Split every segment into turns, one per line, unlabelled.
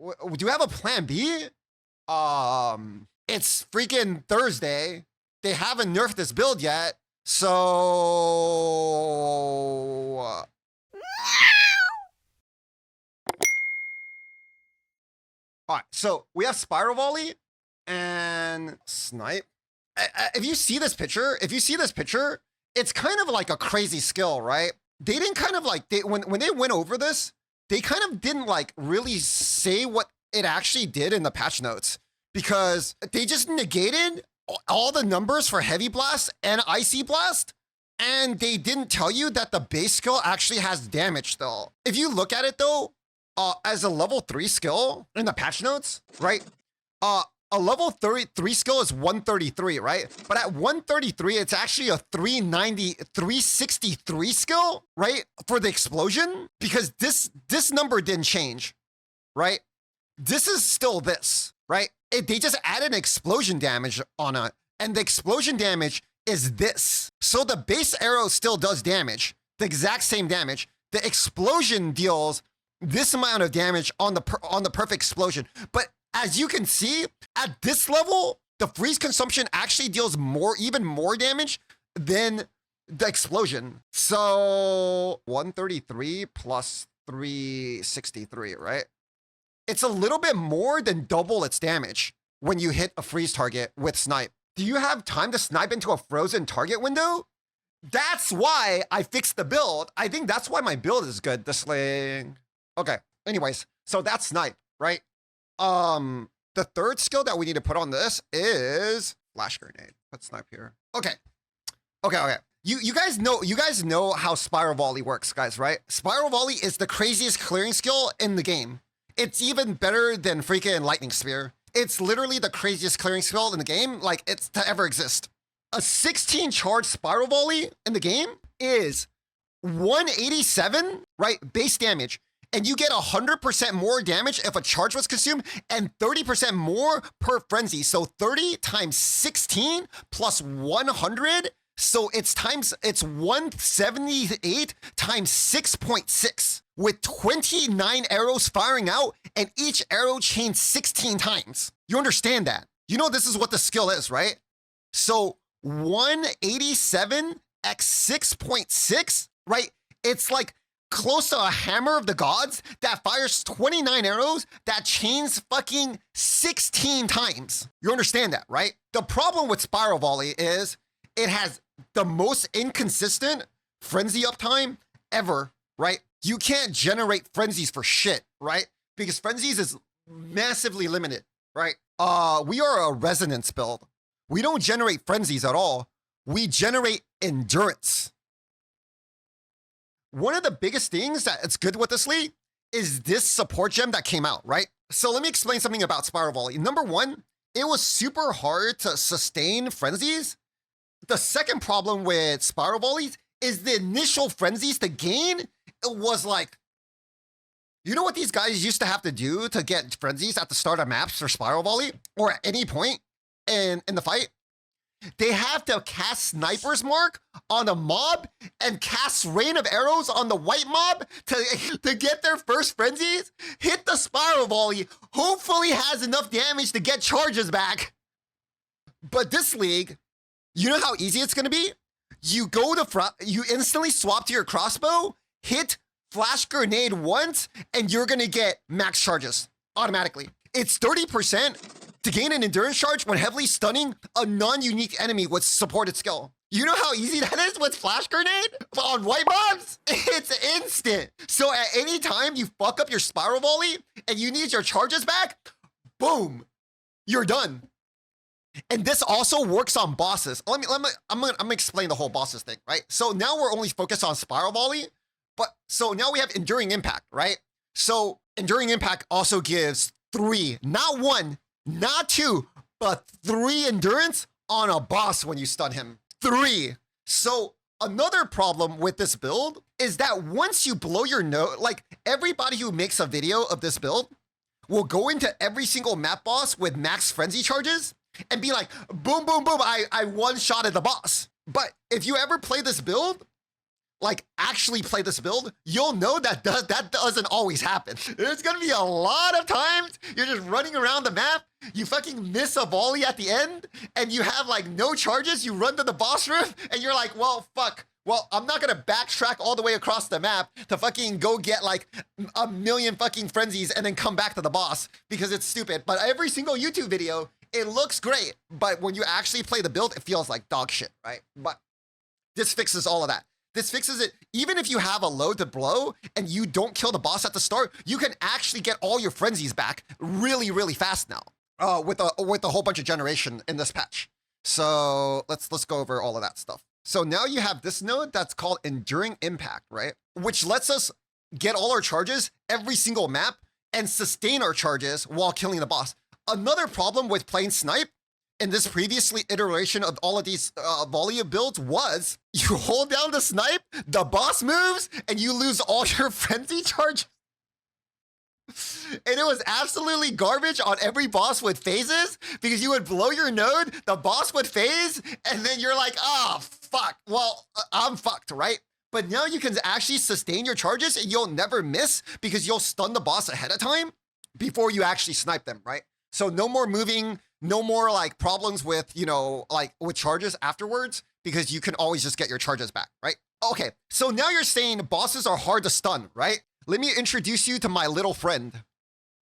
Do you have a plan B? It's freaking Thursday. They haven't nerfed this build yet, so all right. So we have Spiral Volley and Snipe. If you see this picture, it's kind of like a crazy skill, right? They didn't kind of like when they went over this, they kind of didn't like really say what it actually did in the patch notes, because they just negated all the numbers for Heavy Blast and Icy Blast, and they didn't tell you that the base skill actually has damage still. If you look at it though, as a level 3 skill in the patch notes, right? A level 33 skill is 133, right? But at 133, it's actually a 363 skill, right? For the explosion, because this number didn't change, right? This is still this, right? They just added explosion damage on it, and the explosion damage is this. So the base arrow still does damage, the exact same damage. The explosion deals this amount of damage on the perfect explosion. But as you can see, at this level, the freeze consumption actually deals even more damage than the explosion. So 133 plus 363, right? It's a little bit more than double its damage when you hit a freeze target with Snipe. Do you have time to snipe into a frozen target window? That's why I fixed the build. I think that's why my build is good. The sling. Okay. Anyways, so that's Snipe, right? The third skill that we need to put on this is Flash Grenade. Put Snipe here. Okay. You guys know how Spiral Volley works, guys, right? Spiral Volley is the craziest clearing skill in the game. It's even better than freaking Lightning Spear. It's literally the craziest clearing skill in the game, like it's to ever exist. A 16 charge Spiral Volley in the game is 187, right? Base damage. And you get 100% more damage if a charge was consumed, and 30% more per frenzy. So 30 times 16 plus 100. So it's 178 times 6.6 with 29 arrows firing out, and each arrow chains 16 times. You understand that? You know this is what the skill is, right? So 187 x 6.6, right? It's like close to a hammer of the gods that fires 29 arrows that chains fucking 16 times. You understand that, right? The problem with Spiral Volley is it has the most inconsistent frenzy uptime ever, right? You can't generate frenzies for shit, right? Because frenzies is massively limited, right? We are a resonance build. We don't generate frenzies at all. We generate endurance. One of the biggest things that's good with this league is this support gem that came out, right? So let me explain something about Spiral Volley. Number one, it was super hard to sustain frenzies. The second problem with Spiral Volleys is the initial frenzies to gain. It was like, you know what these guys used to have to do to get frenzies at the start of maps for Spiral Volley or at any point in the fight? They have to cast Sniper's Mark on a mob and cast Rain of Arrows on the white mob to get their first frenzies, hit the Spiral Volley, hopefully has enough damage to get charges back. But this league, you know how easy it's gonna be? You you instantly swap to your crossbow, hit Flash Grenade once, and you're gonna get max charges automatically. It's 30% to gain an endurance charge when heavily stunning a non-unique enemy with supported skill. You know how easy that is with Flash Grenade on white mobs? It's instant. So at any time you fuck up your Spiral Volley and you need your charges back, boom, you're done. And this also works on bosses. I'm gonna explain the whole bosses thing, right? So now we're only focused on Spiral Volley, but so now we have Enduring Impact, right? So Enduring Impact also gives 3, not 1, not 2, but 3 endurance on a boss when you stun him. 3. So another problem with this build is that once you blow your nose, like everybody who makes a video of this build will go into every single map boss with max frenzy charges and be like, boom, boom, boom, I one-shotted the boss. But if you ever play this build, like actually play this build, you'll know that that doesn't always happen. There's gonna be a lot of times You're just running around the map. You fucking miss a volley at the end, and you have like no charges. You run to the boss room, and you're like, well, fuck. Well, I'm not gonna backtrack all the way across the map to fucking go get like a million fucking frenzies and then come back to the boss because it's stupid. But every single YouTube video, it looks great. But when you actually play the build, it feels like dog shit, right? But this fixes all of that. This fixes it. Even if you have a load to blow and you don't kill the boss at the start, you can actually get all your frenzies back really, really fast now with a whole bunch of generation in this patch. So let's go over all of that stuff. So now you have this node that's called Enduring Impact, right? Which lets us get all our charges every single map and sustain our charges while killing the boss. Another problem with playing Snipe in this previously iteration of all of these Volley builds was you hold down the Snipe, the boss moves, and you lose all your frenzy charges. And it was absolutely garbage on every boss with phases because you would blow your node, the boss would phase, and then you're like, oh, fuck. Well, I'm fucked, right? But now you can actually sustain your charges and you'll never miss because you'll stun the boss ahead of time before you actually snipe them, right? So no more moving, no more like problems with, you know, like with charges afterwards because you can always just get your charges back, right? Okay, so now you're saying bosses are hard to stun, right? Let me introduce you to my little friend.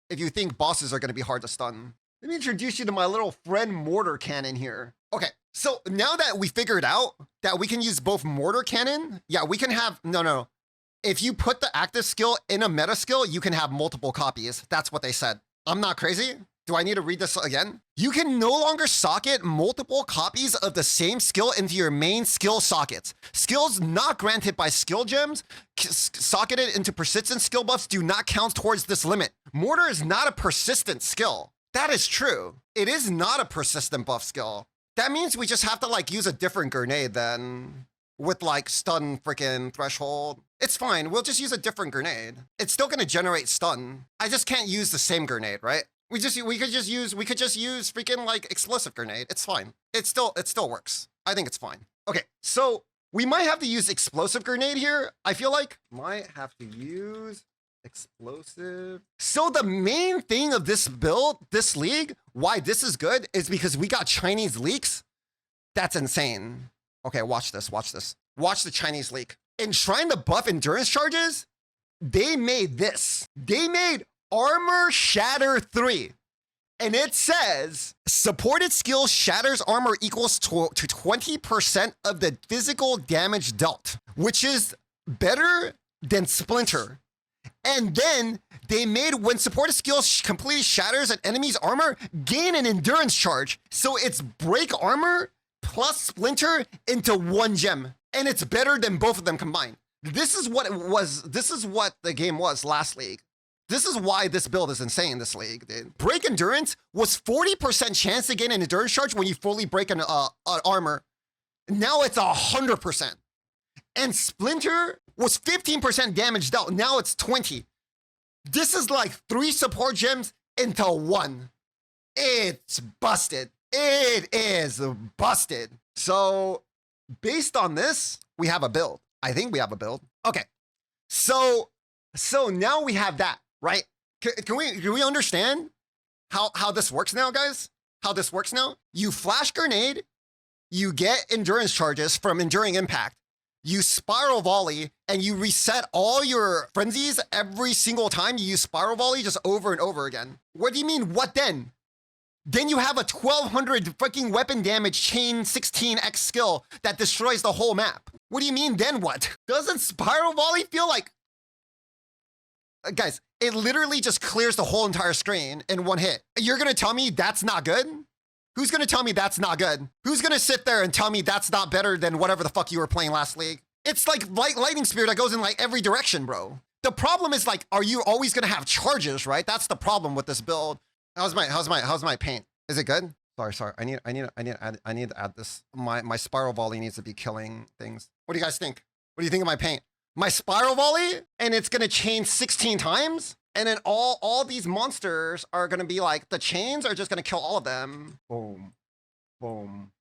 If you think bosses are gonna be hard to stun. Let me introduce you to my little friend Mortar Cannon here. Okay, so now that we figured out that we can use both Mortar Cannon, yeah, we can have, no. If you put the active skill in a meta skill, you can have multiple copies. That's what they said. I'm not crazy. Do I need to read this again? You can no longer socket multiple copies of the same skill into your main skill sockets. Skills not granted by skill gems, socketed into persistent skill buffs do not count towards this limit. Mortar is not a persistent skill. That is true. It is not a persistent buff skill. That means we just have to like use a different grenade then with like stun freaking threshold. It's fine. We'll just use a different grenade. It's still gonna generate stun. I just can't use the same grenade, right? We could just use freaking like explosive grenade. It's fine. It still works. I think it's fine. Okay, so we might have to use explosive grenade here. I feel like might have to use explosive. So the main thing of this build, this league, why this is good is because we got Chinese leaks. That's insane. Okay, watch this. Watch the Chinese leak. In trying to buff endurance charges, they made this. They made Armor Shatter 3. And it says, supported skill shatters armor equals to 20% of the physical damage dealt, which is better than Splinter. And then they made when supported skill completely shatters an enemy's armor, gain an endurance charge. So it's break armor plus Splinter into one gem. And it's better than both of them combined. This is what it was. This is what the game was last league. This is why this build is insane, this league, dude. Break endurance was 40% chance to gain an endurance charge when you fully break an armor. Now it's 100%. And Splinter was 15% damage dealt. Now it's 20. This is like 3 support gems into 1. It's busted. It is busted. So based on this, we have a build. I think we have a build. Okay. So now we have that. Right? Can we understand how this works now, guys? How this works now? You flash grenade, you get endurance charges from Enduring Impact, you spiral volley, and you reset all your frenzies every single time you use spiral volley just over and over again. What do you mean, what then? Then you have a 1200 fucking weapon damage chain 16x skill that destroys the whole map. What do you mean, then what? Doesn't spiral volley feel like... Guys, it literally just clears the whole entire screen in one hit. You're gonna tell me that's not good? Who's gonna tell me that's not good? Who's gonna sit there and tell me that's not better than whatever the fuck you were playing last league? It's like lightning spear that goes in like every direction, bro. The problem is like, are you always gonna have charges, right? That's the problem with this build. How's my paint? Is it good? Sorry. I need to add this. My spiral volley needs to be killing things. What do you guys think? What do you think of my paint? My spiral volley, and it's gonna chain 16 times, and then all these monsters are gonna be like, the chains are just gonna kill all of them. Boom, boom,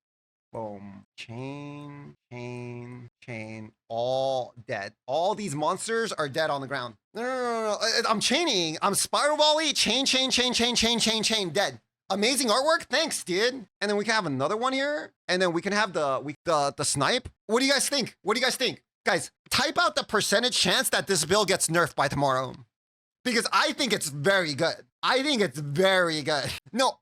Boom. Chain, chain, chain. All dead. All these monsters are dead on the ground. No. I'm chaining. I'm spiral volley. Chain, chain, chain, chain, chain, chain, chain. Dead. Amazing artwork. Thanks, dude. And then we can have another one here. And then we can have the snipe. What do you guys think? What do you guys think? Guys, type out the percentage chance that this build gets nerfed by tomorrow. Because I think it's very good. I think it's very good. No,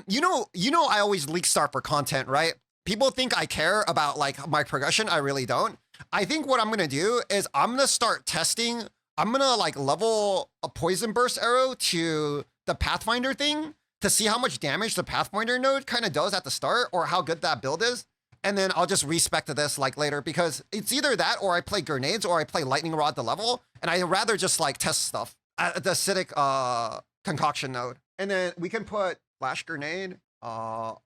you know, I always leak start for content, right? People think I care about like my progression. I really don't. I think what I'm gonna do is I'm gonna start testing. I'm gonna like level a poison burst arrow to the Pathfinder thing to see how much damage the Pathfinder node kind of does at the start or how good that build is. And then I'll just respec to this like later because it's either that or I play grenades or I play lightning rod to level. And I'd rather just like test stuff at the acidic concoction node. And then we can put flash grenade,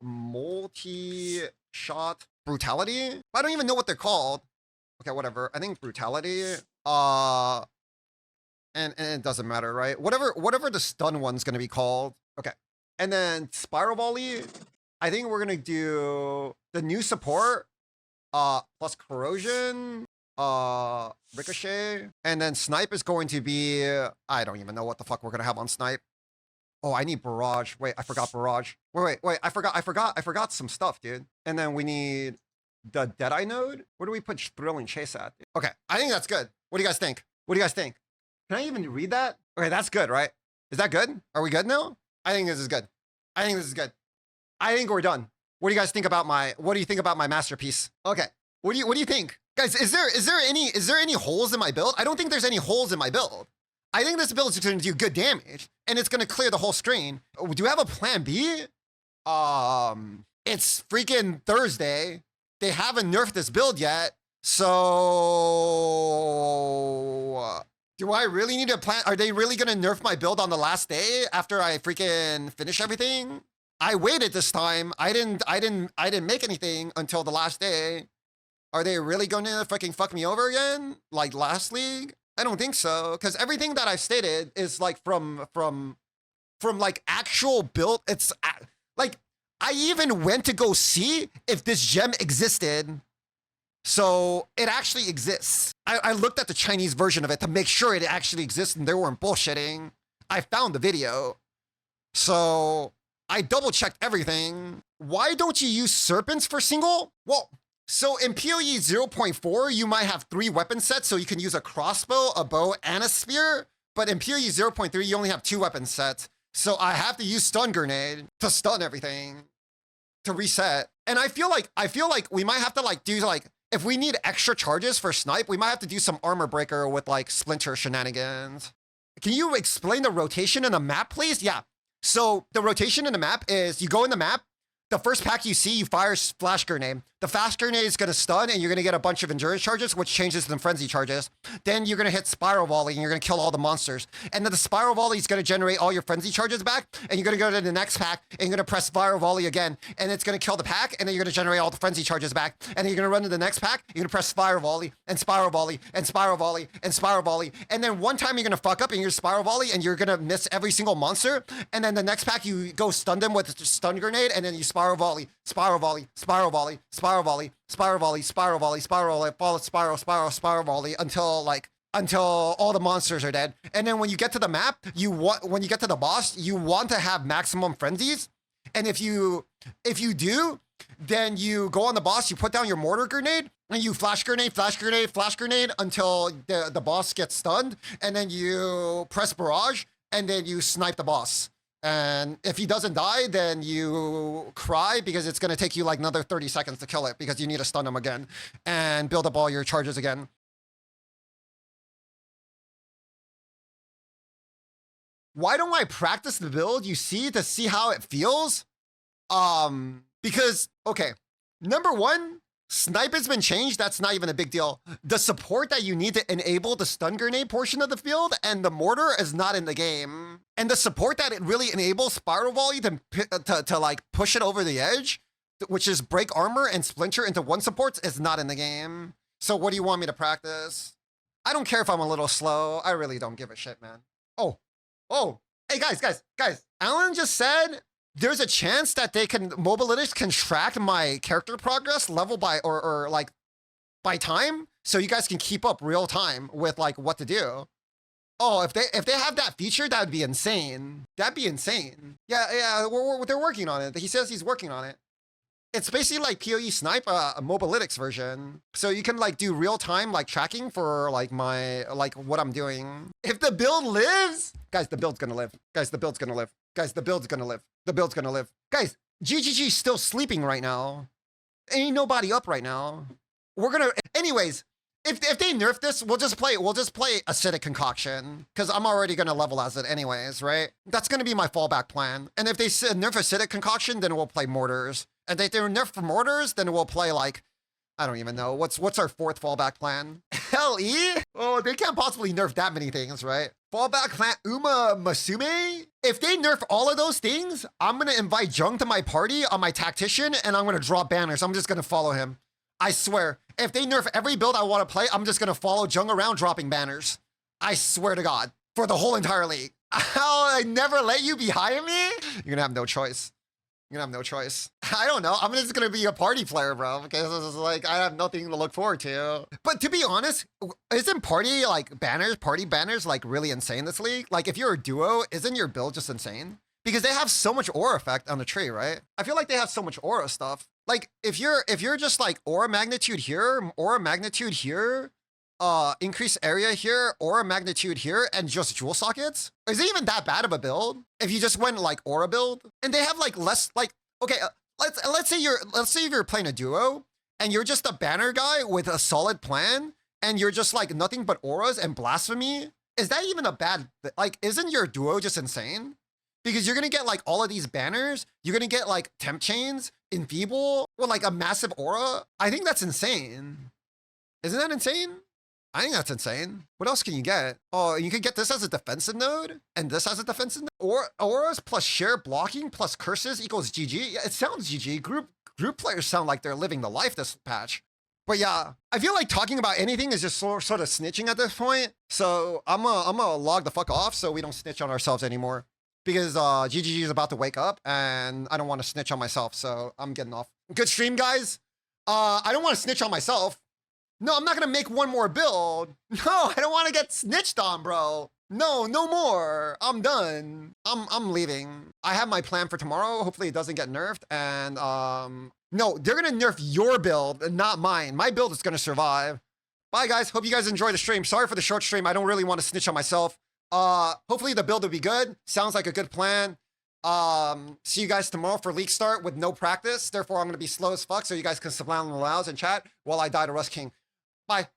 multi-shot brutality. I don't even know what they're called. Okay, whatever. I think brutality. And it doesn't matter, right? Whatever the stun one's gonna be called. Okay. And then spiral volley. I think we're gonna do the new support, plus corrosion, ricochet, and then snipe is going to be, I don't even know what the fuck we're gonna have on snipe. Oh, I need barrage. Wait, I forgot barrage. Wait, I forgot some stuff, dude. And then we need the Deadeye node. Where do we put thrilling chase at? Okay, I think that's good. What do you guys think? What do you guys think? Can I even read that? Okay, that's good, right? Is that good? Are we good now? I think this is good. I think this is good. I think we're done. What do you guys think about what do you think about my masterpiece? Okay. What do you think? Guys, is there any holes in my build? I don't think there's any holes in my build. I think this build is going to do good damage and it's going to clear the whole screen. Do you have a plan B? It's freaking Thursday. They haven't nerfed this build yet. So do I really need a plan? Are they really going to nerf my build on the last day after I freaking finish everything? I waited this time. I didn't make anything until the last day. Are they really going to fucking fuck me over again? Like last league? I don't think so. Because everything that I've stated is like from like actual build. It's like, I even went to go see if this gem existed. So it actually exists. I looked at the Chinese version of it to make sure it actually exists and they weren't bullshitting. I found the video. So I double checked everything. Why don't you use serpents for single? Well, so in PoE 0.4, you might have 3 weapon sets, so you can use a crossbow, a bow, and a spear. But in PoE 0.3, you only have 2 weapon sets. So I have to use stun grenade to stun everything to reset. And I feel like we might have to like do like, if we need extra charges for snipe, we might have to do some armor breaker with like splinter shenanigans. Can you explain the rotation in the map, please? Yeah. So the rotation in the map is you go in the map, the first pack you see, you fire flash grenade. The flash grenade is going to stun and you're going to get a bunch of endurance charges, which changes to the frenzy charges. Then you're going to hit spiral volley and you're going to kill all the monsters. And then the spiral volley is going to generate all your frenzy charges back. And you're going to go to the next pack and you're going to press spiral volley again. And it's going to kill the pack. And then you're going to generate all the frenzy charges back. And then you're going to run to the next pack. You're going to press spiral volley and spiral volley and spiral volley and spiral volley. And then one time you're going to fuck up and you're spiral volley and you're going to miss every single monster. And then the next pack you go stun them with stun grenade. And then you spiral volley, spiral volley, spiral volley, spiral volley, spiral volley, spiral volley, spiral volley, spiral volley until all the monsters are dead. And then when you get to the map, when you get to the boss, you want to have maximum frenzies. And if you do, then you go on the boss, you put down your mortar grenade, and you flash grenade, flash grenade, flash grenade until the boss gets stunned, and then you press barrage, and then you snipe the boss. And if he doesn't die, then you cry because it's going to take you like another 30 seconds to kill it because you need to stun him again and build up all your charges again. Why don't I practice the build you see to see how it feels? Because, okay, number one, snipe has been changed. That's not even a big deal. The support that you need to enable the stun grenade portion of the field and the mortar is not in the game. And the support that it really enables spiral volley to like push it over the edge, which is break armor and splinter into one supports, is not in the game. So what do you want me to practice? I don't care if I'm a little slow. I really don't give a shit, man. Oh, hey guys. Alan just said there's a chance that they can, Mobalytics can track my character progress level by, or like by time. So you guys can keep up real time with like what to do. Oh, if they have that feature, that would be insane. That'd be insane. Yeah, they're working on it. He says he's working on it. It's basically like PoE Snipe, a Mobalytics version. So you can like do real time like tracking for like my, like what I'm doing. If the build lives, guys, the build's gonna live. Guys, the build's gonna live. Guys, the build's gonna live. The build's gonna live. Guys, GGG's still sleeping right now. Ain't nobody up right now. We're gonna, anyways, if they nerf this, we'll just play acidic concoction, because I'm already gonna level as it anyways, right? That's gonna be my fallback plan. And if they nerf acidic concoction, then we'll play mortars. And if they nerf for mortars, then we'll play like, I don't even know. What's our fourth fallback plan? LE? Oh, they can't possibly nerf that many things, right? Fallback plan Uma Masume? If they nerf all of those things, I'm gonna invite Jung to my party on my tactician, and I'm gonna drop banners. I'm just gonna follow him. I swear, if they nerf every build I want to play, I'm just going to follow Jung around dropping banners. I swear to God, for the whole entire league. I'll never let you behind me? You're going to have no choice. You're going to have no choice. I don't know. I'm just going to be a party player, bro. Okay, so it's like, I have nothing to look forward to. But to be honest, isn't party banners, like really insane this league? Like if you're a duo, isn't your build just insane? Because they have so much aura effect on the tree, right? I feel like they have so much aura stuff. Like if you're just like aura magnitude here, increase area here, aura magnitude here, and just jewel sockets, is it even that bad of a build? If you just went like aura build, and they have like less, like, okay, let's say you're playing a duo, and you're just a banner guy with a solid plan, and you're just like nothing but auras and blasphemy. Is that even a bad, like, isn't your duo just insane? Because you're gonna get like all of these banners, you're gonna get like temp chains, enfeeble, or like a massive aura. I think that's insane. Isn't that insane? I think that's insane. What else can you get? Oh, you can get this as a defensive node, and this as a defensive node. Or auras plus share blocking plus curses equals GG. Yeah, it sounds GG. Group players sound like they're living the life this patch. But yeah, I feel like talking about anything is just sort of snitching at this point. So I'm gonna log the fuck off so we don't snitch on ourselves anymore. Because GGG is about to wake up, and I don't want to snitch on myself, so I'm getting off. Good stream, guys. I don't want to snitch on myself. No, I'm not gonna make one more build. No, I don't want to get snitched on, bro. No, no more. I'm done. I'm leaving. I have my plan for tomorrow. Hopefully it doesn't get nerfed. And no, they're gonna nerf your build and not mine. My build is gonna survive. Bye, guys. Hope you guys enjoy the stream. Sorry for the short stream. I don't really want to snitch on myself. Hopefully the build will be good. Sounds like a good plan. See you guys tomorrow for league start with no practice. Therefore, I'm gonna be slow as fuck so you guys can sublime the allows and chat while I die to Rust King. Bye.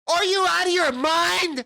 Are you out of your mind?